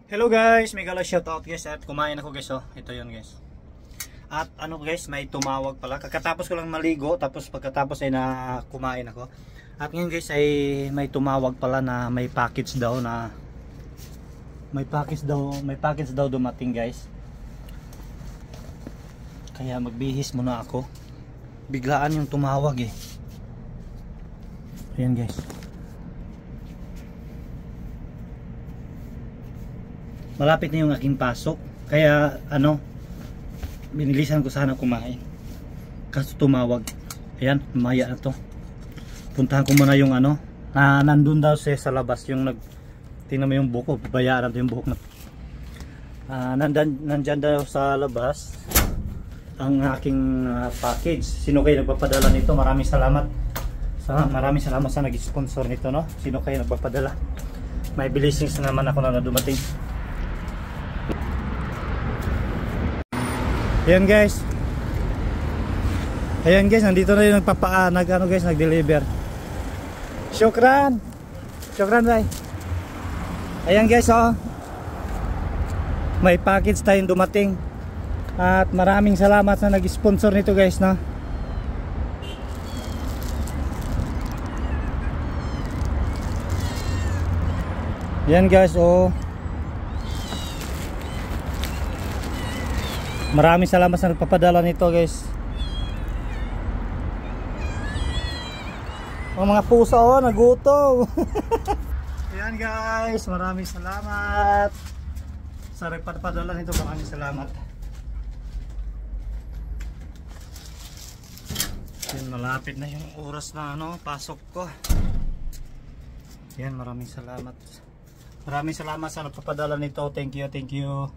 Hello guys, may gala shoutout guys at kumain ako guys oh. Ito 'yon guys. At ano guys, may tumawag pala. Kakatapos ko lang maligo tapos pagkatapos ay na kumain ako. At ngayon guys ay may tumawag pala na may package daw may package daw dumating guys. Kaya magbihis muna ako. Biglaan yung tumawag eh. Ayan guys. Malapit na yung aking pasok. Kaya ano, binilisan ko sana kumain. Kaso tumawag. Ayan, maya na to. Puntahan ko muna yung ano, na nandun daw siya sa labas. Yung tingnan mo yung buhok ko, babayaran to yung buhok na. Nandyan daw sa labas ang aking package. Sino kayo nagpapadala nito? Maraming salamat. Maraming salamat sa nag-sponsor nito, no? Sino kayo nagpapadala? May blessings naman ako na dumating. Ayan guys. Ayan guys, nandito na yung nag-deliver. Syukran. Syukran bye. Ayan guys oh. May package tayong dumating. At maraming salamat sa nag-sponsor nito guys na. Ayan guys oh. Maraming salamat sa nagpapadala nito guys. Ang mga pusa oh, nagutom. Ayan guys, maraming salamat sa nagpapadala nito. Maraming salamat. Yan, malapit na yung oras na ano, pasok ko. Yan, maraming salamat. Maraming salamat sa nagpapadala nito. Thank you, thank you.